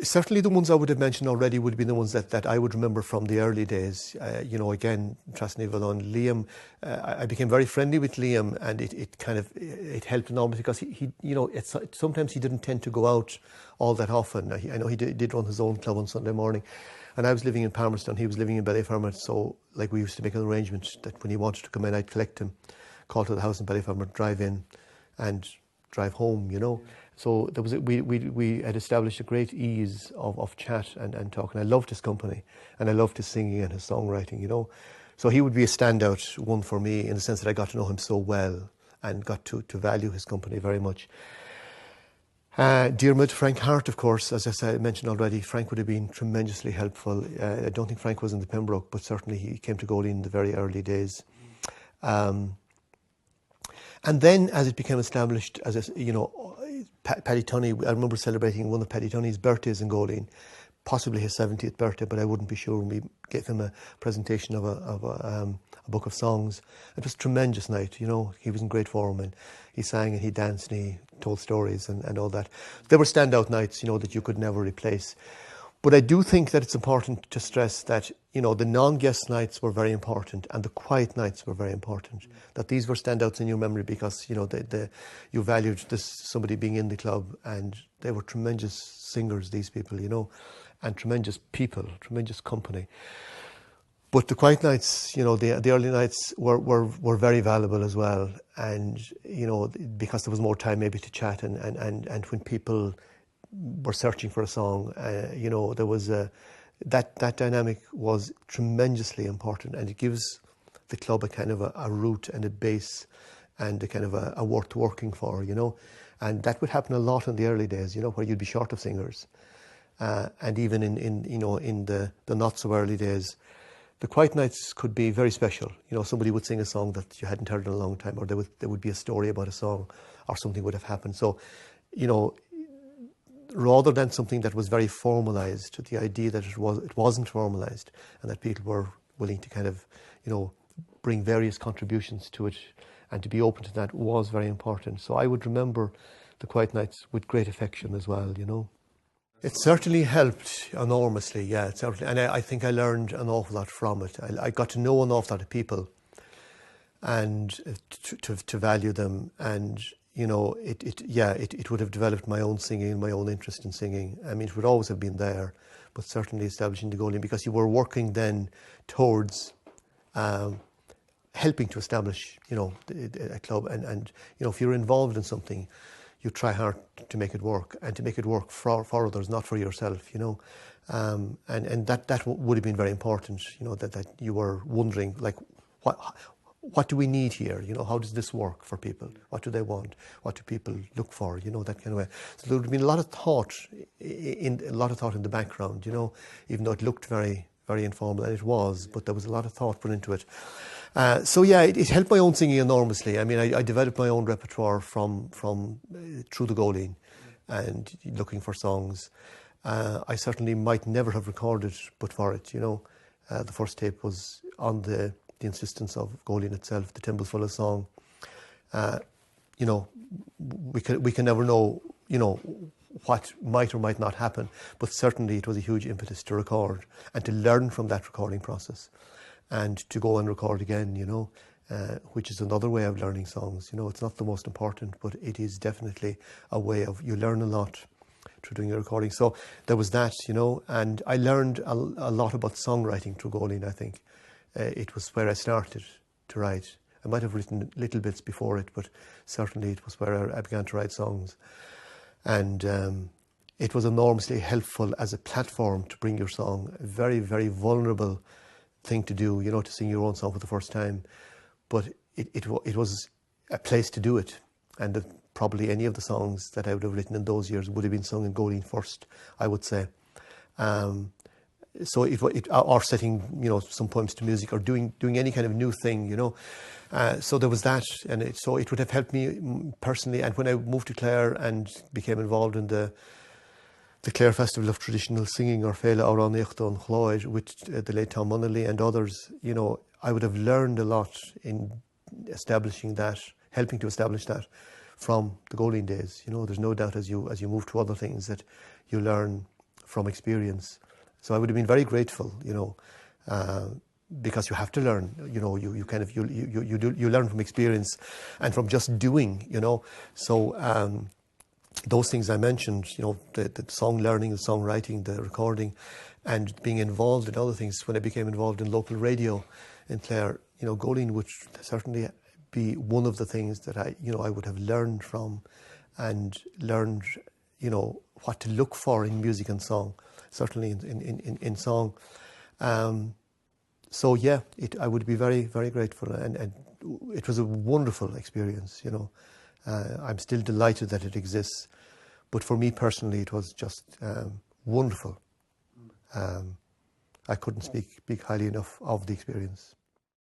Certainly the ones I would have mentioned already would be the ones that I would remember from the early days. Again, Trasnevallon, Liam, I became very friendly with Liam, and it helped enormously because he sometimes he didn't tend to go out all that often. I know he did run his own club on Sunday morning, and I was living in Palmerston, he was living in Ballyfermot, so like we used to make an arrangement that when he wanted to come in, I'd collect him, call to the house in Ballyfermot, drive in, and drive home, So there was we had established a great ease of chat and talk, and I loved his company, and I loved his singing and his songwriting, So he would be a standout one for me in the sense that I got to know him so well and got to value his company very much. Diarmid, Frank Hart, of course, as I mentioned already, Frank would have been tremendously helpful. I don't think Frank was in the Pembroke, but certainly he came to Góilín in the very early days. And then as it became established, Paddy Tunney, I remember celebrating one of Paddy Tunney's birthdays in Góilín, possibly his 70th birthday, but I wouldn't be sure. We gave him a presentation of a book of songs. It was a tremendous night, he was in great form, and he sang and he danced and he told stories and all that. They were standout nights, that you could never replace. But I do think that it's important to stress that, the non-guest nights were very important and the quiet nights were very important. That these were standouts in your memory because, you valued somebody being in the club, and they were tremendous singers, these people, and tremendous people, tremendous company. But the quiet nights, the early nights were very valuable as well. And, because there was more time maybe to chat and when people were searching for a song, there was that dynamic was tremendously important, and it gives the club a kind of a root and a base and a kind of a worth working for, and that would happen a lot in the early days, where you'd be short of singers, and even in the not so early days, the quiet nights could be very special. Somebody would sing a song that you hadn't heard in a long time, or there would be a story about a song, or something would have happened. So, rather than something that was very formalised, the idea that it wasn't formalised, and that people were willing to kind of, bring various contributions to it, and to be open to that was very important. So I would remember the quiet nights with great affection as well, It certainly helped enormously, yeah, certainly. And I think I learned an awful lot from it. I got to know an awful lot of people, and to value them, and it would have developed my own singing, my own interest in singing. I mean, it would always have been there, but certainly establishing the Góilín, because you were working then towards helping to establish, a club, and if you're involved in something, you try hard to make it work, and to make it work for others, not for yourself, and that would have been very important, that you were wondering, like, what do we need here? How does this work for people? What do they want? What do people look for? That kind of way. So there would have been a lot of thought in the background, even though it looked very, very informal, and it was, but there was a lot of thought put into it. It helped my own singing enormously. I mean, I developed my own repertoire from through the Góilín, and looking for songs. I certainly might never have recorded but for it. The first tape was on the insistence of Góilín itself, the Timbleful of Song. We can never know, what might or might not happen, but certainly it was a huge impetus to record and to learn from that recording process, and to go and record again, which is another way of learning songs. It's not the most important, but it is definitely a way of, you learn a lot through doing a recording. So there was that, and I learned a lot about songwriting through Góilín, I think. It was where I started to write. I might have written little bits before it, but certainly it was where I began to write songs. And it was enormously helpful as a platform to bring your song. A very, very vulnerable thing to do, to sing your own song for the first time. But it was a place to do it. And probably any of the songs that I would have written in those years would have been sung in Góilín first, I would say. So or setting, some poems to music, or doing any kind of new thing, So there was that, and it would have helped me personally. And when I moved to Clare and became involved in the Clare Festival of Traditional Singing, or Féile Árán Éachtainn Chláir, with the late Tom Munnelly and others, I would have learned a lot in establishing that, helping to establish that. from the Góilín days. You know, there's no doubt as you move to other things that you learn from experience. So I would have been very grateful, you know, because you have to learn. You know, you kind of you learn from experience and from just doing. You know, so those things I mentioned, you know, the song learning, the songwriting, the recording, and being involved in other things. When I became involved in local radio in Clare, you know, Góilín would certainly be one of the things that I would have learned from, and learned, you know, what to look for in music and song, certainly in song. So yeah, I would be very, very grateful, and it was a wonderful experience, you know. I'm still delighted that it exists, but for me personally, it was just wonderful. I couldn't speak highly enough of the experience.